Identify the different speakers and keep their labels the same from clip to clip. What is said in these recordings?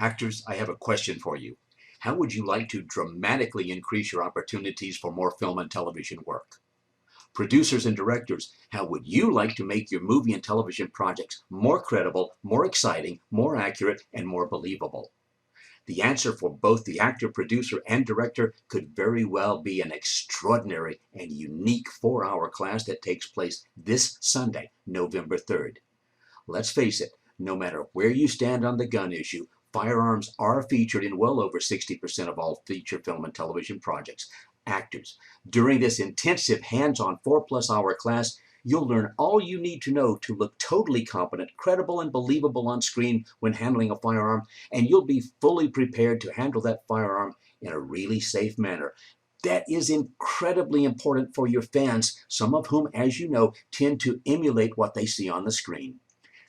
Speaker 1: Actors, I have a question for you. How would you like to dramatically increase your opportunities for more film and television work? Producers and directors, how would you like to make your movie and television projects more credible, more exciting, more accurate, and more believable? The answer for both the actor, producer, and director could very well be an extraordinary and unique 4-hour class that takes place this Sunday, November 3rd. Let's face it, no matter where you stand on the gun issue, firearms are featured in well over 60% of all feature film and television projects. Actors, during this intensive hands-on 4+ hour class, you'll learn all you need to know to look totally competent, credible, and believable on screen when handling a firearm, and you'll be fully prepared to handle that firearm in a really safe manner. That is incredibly important for your fans, some of whom, as you know, tend to emulate what they see on the screen.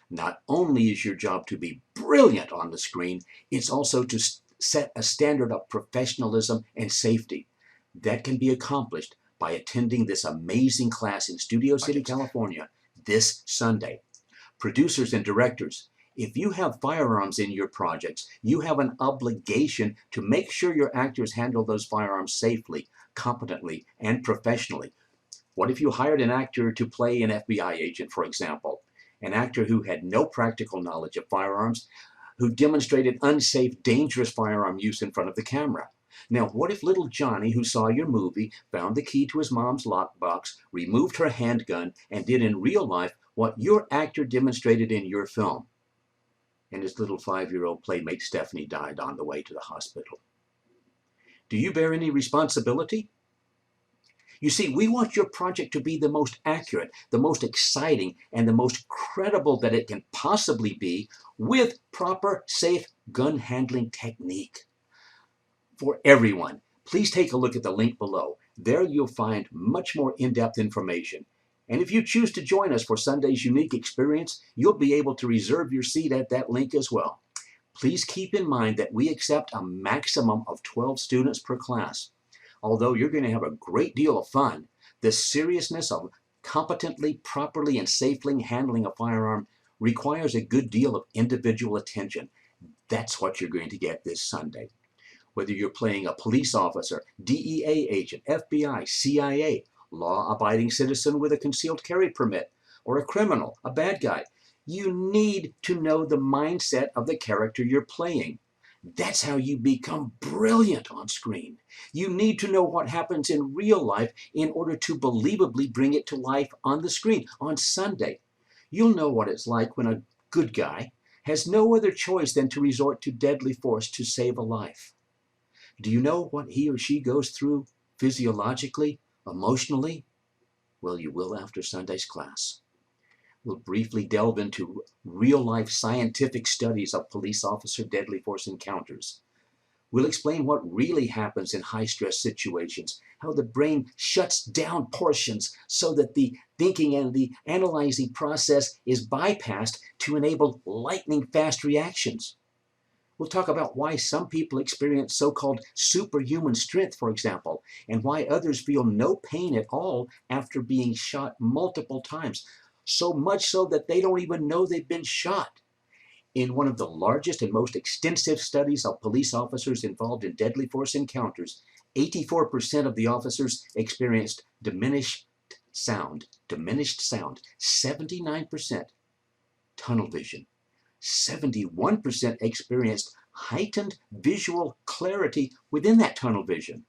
Speaker 1: Not only is your job to be brilliant on the screen, it's also to set a standard of professionalism and safety. That can be accomplished by attending this amazing class in Studio City, California, this Sunday. Producers and directors, if you have firearms in your projects, you have an obligation to make sure your actors handle those firearms safely, competently, and professionally. What if you hired an actor to play an FBI agent, for example? An actor who had no practical knowledge of firearms, who demonstrated unsafe, dangerous firearm use in front of the camera. Now, what if little Johnny, who saw your movie, found the key to his mom's lockbox, removed her handgun, and did in real life what your actor demonstrated in your film, and his little 5-year-old playmate Stephanie died on the way to the hospital? Do you bear any responsibility? You see, we want your project to be the most accurate, the most exciting, and the most credible that it can possibly be, with proper, safe gun handling technique. For everyone, please take a look at the link below. There you'll find much more in-depth information. And if you choose to join us for Sunday's unique experience, you'll be able to reserve your seat at that link as well. Please keep in mind that we accept a maximum of 12 students per class. Although you're going to have a great deal of fun, the seriousness of competently, properly, and safely handling a firearm requires a good deal of individual attention. That's what you're going to get this Sunday. Whether you're playing a police officer, DEA agent, FBI, CIA, law-abiding citizen with a concealed carry permit, or a criminal, a bad guy, you need to know the mindset of the character you're playing. That's how you become brilliant on screen. You need to know what happens in real life in order to believably bring it to life on the screen on Sunday. You'll know what it's like when a good guy has no other choice than to resort to deadly force to save a life. Do you know what he or she goes through physiologically, emotionally? Well, you will after Sunday's class. We'll briefly delve into real-life scientific studies of police officer deadly force encounters. We'll explain what really happens in high-stress situations, how the brain shuts down portions so that the thinking and the analyzing process is bypassed to enable lightning-fast reactions. We'll talk about why some people experience so-called superhuman strength, for example, and why others feel no pain at all after being shot multiple times, so much so that they don't even know they've been shot. In one of the largest and most extensive studies of police officers involved in deadly force encounters, 84% of the officers experienced diminished sound, 79% tunnel vision, 71% experienced heightened visual clarity within that tunnel vision.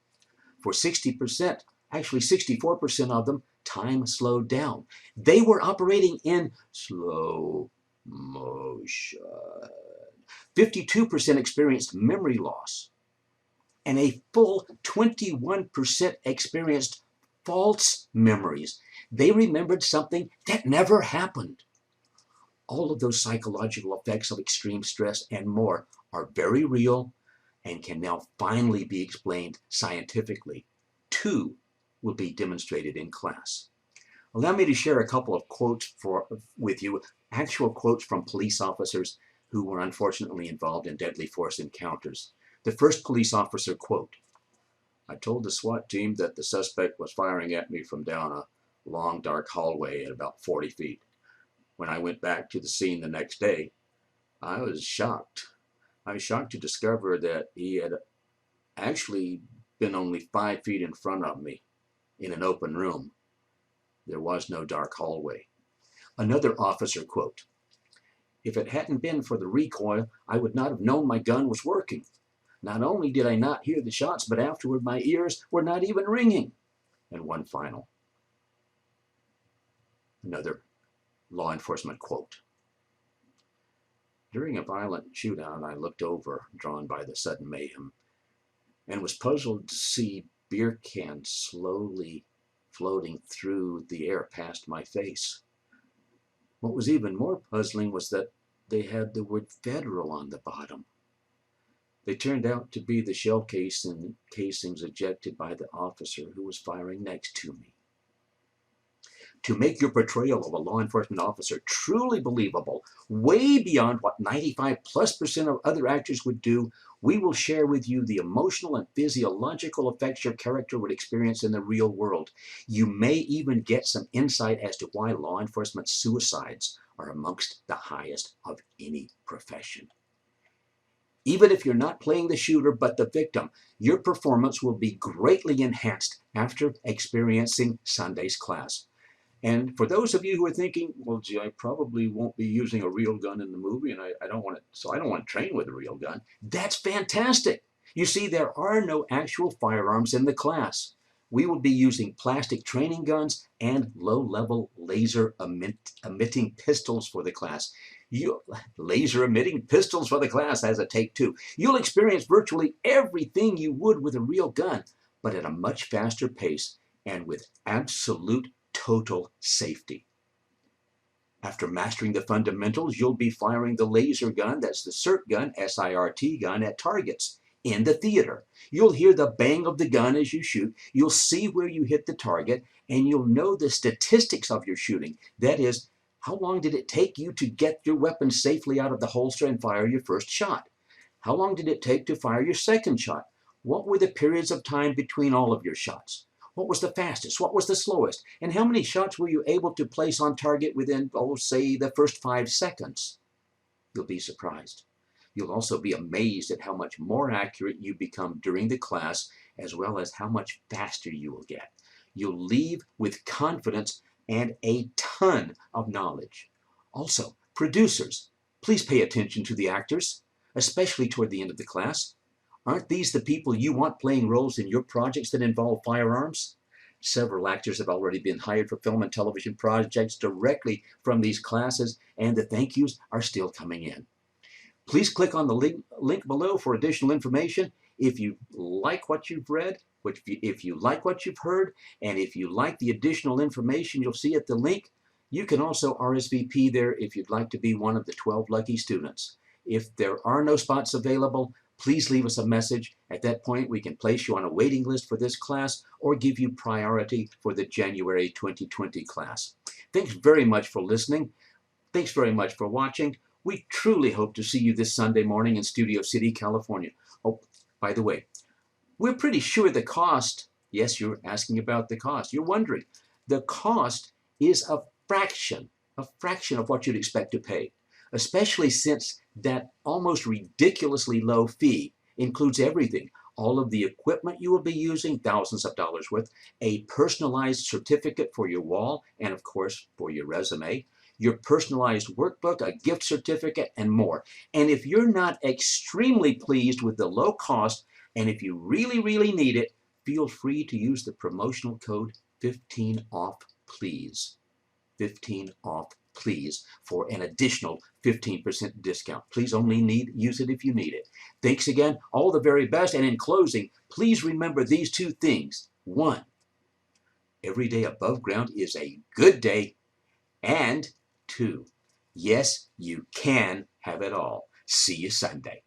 Speaker 1: For 60%, actually 64% of them, time slowed down. They were operating in slow motion. 52% experienced memory loss, and a full 21% experienced false memories. They remembered something that never happened. All of those psychological effects of extreme stress and more are very real and can now finally be explained scientifically. 2 will be demonstrated in class. Allow me to share a couple of quotes with you, actual quotes from police officers who were unfortunately involved in deadly force encounters. The first police officer, quote, "I told the SWAT team that the suspect was firing at me from down a long dark hallway at about 40 feet. When I went back to the scene the next day, I was shocked. I was shocked to discover that he had actually been only 5 feet in front of me in an open room. There was no dark hallway. Another officer quote, "If it hadn't been for the recoil, I would not have known my gun was working. Not only did I not hear the shots, but afterward my ears were not even ringing." And one final, another law enforcement quote. "During a violent shootout, I looked over, drawn by the sudden mayhem, and was puzzled to see beer cans slowly floating through the air past my face. What was even more puzzling was that they had the word federal on the bottom. They turned out to be the shell casings ejected by the officer who was firing next to me." To make your portrayal of a law enforcement officer truly believable, way beyond what 95+% of other actors would do, we will share with you the emotional and physiological effects your character would experience in the real world. You may even get some insight as to why law enforcement suicides are amongst the highest of any profession. Even if you're not playing the shooter but the victim, your performance will be greatly enhanced after experiencing Sunday's class. And for those of you who are thinking, well, gee, I probably won't be using a real gun in the movie, and I don't want to train with a real gun. That's fantastic. You see, there are no actual firearms in the class. We will be using plastic training guns and low-level laser emitting pistols for the class. Laser emitting pistols for the class has a take two. You'll experience virtually everything you would with a real gun, but at a much faster pace and with absolute total safety. After mastering the fundamentals, you'll be firing the laser gun, that's the SIRT gun, S-I-R-T gun, at targets in the theater. You'll hear the bang of the gun as you shoot, you'll see where you hit the target, and you'll know the statistics of your shooting. That is, how long did it take you to get your weapon safely out of the holster and fire your first shot? How long did it take to fire your second shot? What were the periods of time between all of your shots? What was the fastest? What was the slowest? And how many shots were you able to place on target within, say, the first 5 seconds? You'll be surprised. You'll also be amazed at how much more accurate you become during the class, as well as how much faster you will get. You'll leave with confidence and a ton of knowledge. Also, producers, please pay attention to the actors, especially toward the end of the class. Aren't these the people you want playing roles in your projects that involve firearms? Several actors have already been hired for film and television projects directly from these classes, and the thank yous are still coming in. Please click on the link below for additional information. If you like what you've read, if you like what you've heard, and if you like the additional information you'll see at the link, you can also RSVP there if you'd like to be one of the 12 lucky students. If there are no spots available, please leave us a message. At that point, we can place you on a waiting list for this class or give you priority for the January 2020 class. Thanks very much for listening. Thanks very much for watching. We truly hope to see you this Sunday morning in Studio City, California. Oh, by the way, we're pretty sure the cost, yes, you're asking about the cost. You're wondering, the cost is a fraction of what you'd expect to pay, especially since that almost ridiculously low fee includes everything. All of the equipment you will be using, thousands of dollars worth, a personalized certificate for your wall, and of course for your resume, your personalized workbook, a gift certificate, and more. And if you're not extremely pleased with the low cost, and if you really, really need it, feel free to use the promotional code 15OFF, please. 15OFF, please, for an additional 15% discount. Please only use it if you need it. Thanks again. All the very best. And in closing, please remember these two things. 1, every day above ground is a good day. And 2, yes, you can have it all. See you Sunday.